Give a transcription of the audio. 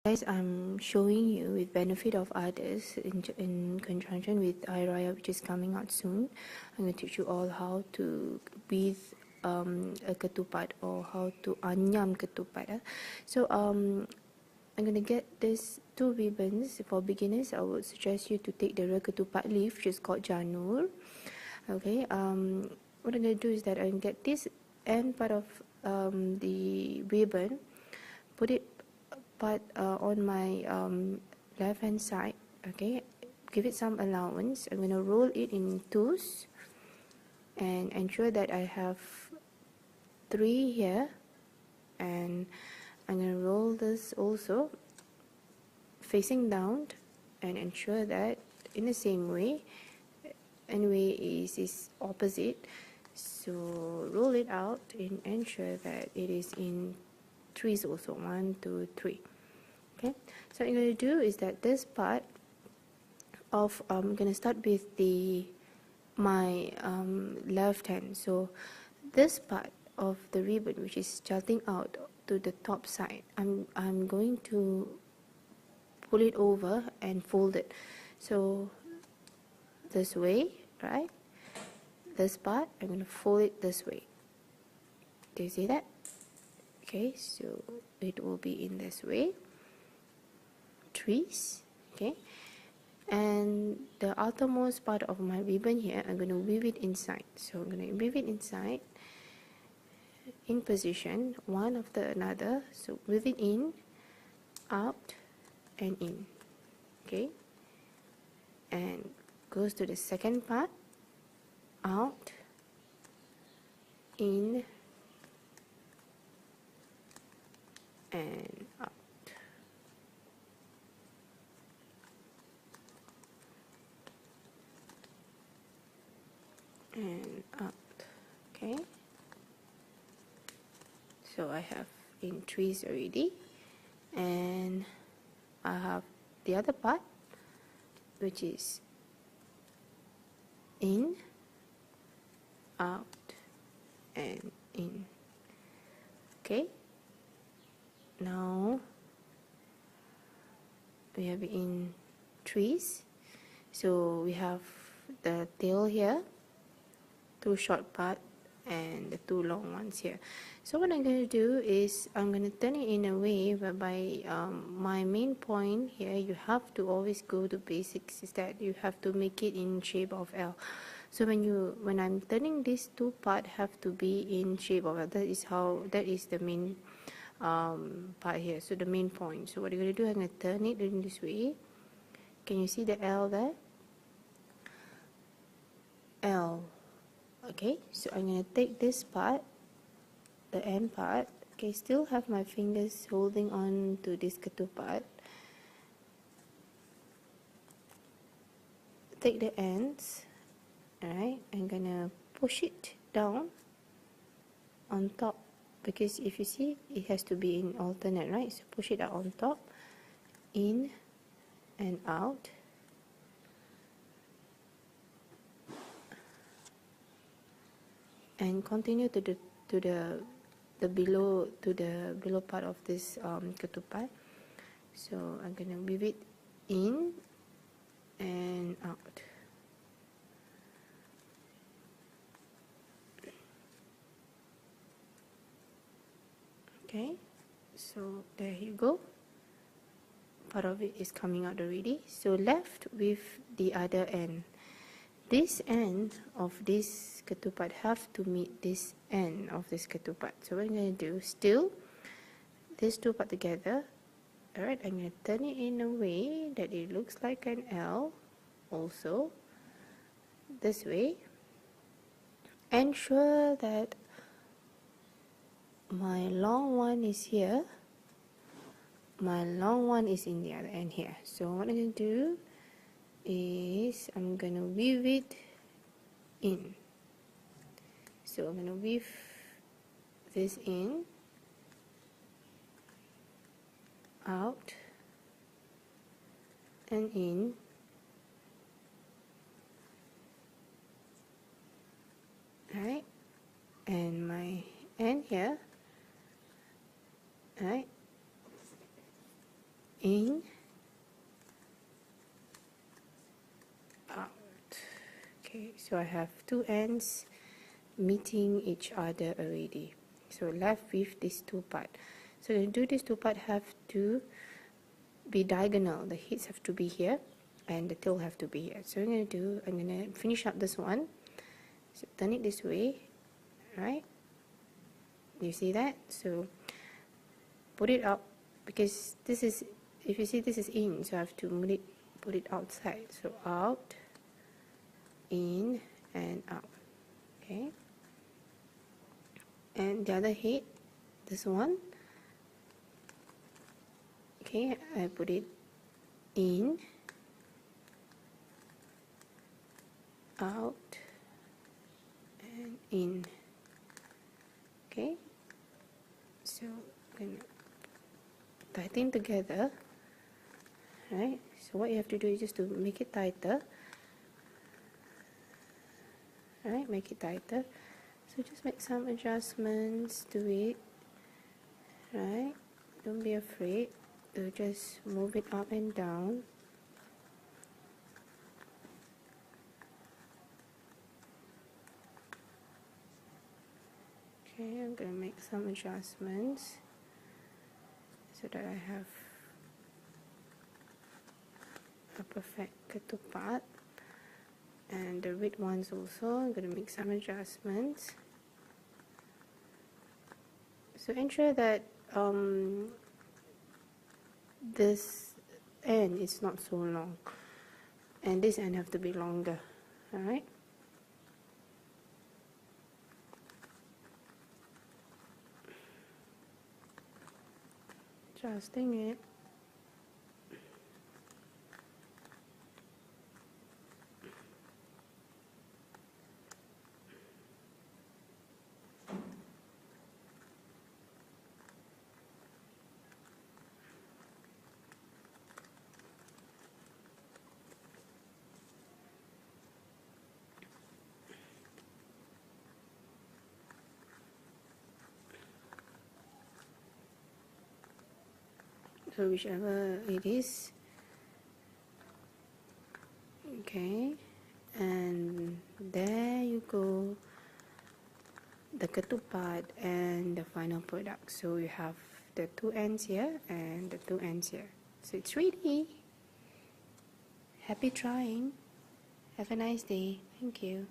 Guys, I'm showing you with benefit of others in conjunction with Hari Raya, which is coming out soon. I'm going to teach you all how to weave a ketupat or how to anyam ketupat. So I'm going to get this 2 ribbons. For beginners, I would suggest you to take the real ketupat leaf, which is called janur. Okay, what I'm going to do is that I'm going to get this end part of the ribbon, put it on my left hand side. Okay, give it some allowance. I'm going to roll it in twos and ensure that I have 3 here, and I'm going to roll this also facing down and ensure that in the same way, anyway is opposite, so roll it out and ensure that it is in threes also, 1 2 3. Okay, so what I'm going to do is that this part of I'm going to start with my left hand. So this part of the ribbon, which is jutting out to the top side, I'm going to pull it over and fold it. So this way, right? This part I'm going to fold it this way. Do you see that? Okay, so it will be in this way. Trees. Okay, and the outermost part of my ribbon here, I'm going to weave it inside. So I'm going to weave it inside in position, one after another. So weave it in, out, and in. Okay, and goes to the second part, out, in, and out. And out. Okay, so I have in trees already, and I have the other part, which is in, out, and in. Okay, now we have in trees, so we have the tail here, 2 short part and the 2 long ones here. So what I'm going to do is I'm going to turn it in a way whereby my main point here, you have to always go to basics, is that you have to make it in shape of L. So when I'm turning these 2 part have to be in shape of L. That is the main part here, so the main point. So what you're going to do, I'm going to turn it in this way. Can you see the L there? L. Okay, so I'm going to take this part, the end part. Okay, still have my fingers holding on to this ketupat. Take the ends. Alright, I'm going to push it down on top, because if you see, it has to be in alternate, right? So push it out on top, in and out. And continue to the below part of this ketupat. So I'm gonna weave it in and out. Okay, so there you go. Part of it is coming out already. So left with the other end. This end of this ketupat have to meet this end of this ketupat. So what I'm going to do, still these 2 part together. Alright, I'm going to turn it in a way that it looks like an L also, this way. Ensure that my long one is here, my long one is in the other end here. So what I'm going to do is I'm going to weave it in. So I'm going to weave this in, out, and in, right? And my end here, right, in, out. Okay, so I have two ends meeting each other already. So left with these two parts. So to do these two parts have to be diagonal. The heads have to be here and the tail have to be here. So I'm going to finish up this one. So turn it this way, right? You see that? So put it up, because this is, if you see, this is in, so I have to put it outside. So out, in, and out. Okay. And the other head, this one, okay, I put it in, out, and in. Okay, so I'm gonna tighten together, right? So what you have to do is just to make it tighter, right? Make it tighter. So just make some adjustments to it, right? Don't be afraid to just move it up and down. Okay, I'm gonna make some adjustments so that I have a perfect ketupat. And the red ones also, I'm gonna make some adjustments. So ensure that this end is not so long, and this end have to be longer. All right. Adjusting it. So whichever it is, okay, and there you go, the ketupat and the final product. So you have the two ends here and the two ends here. So it's ready. Happy trying. Have a nice day. Thank you.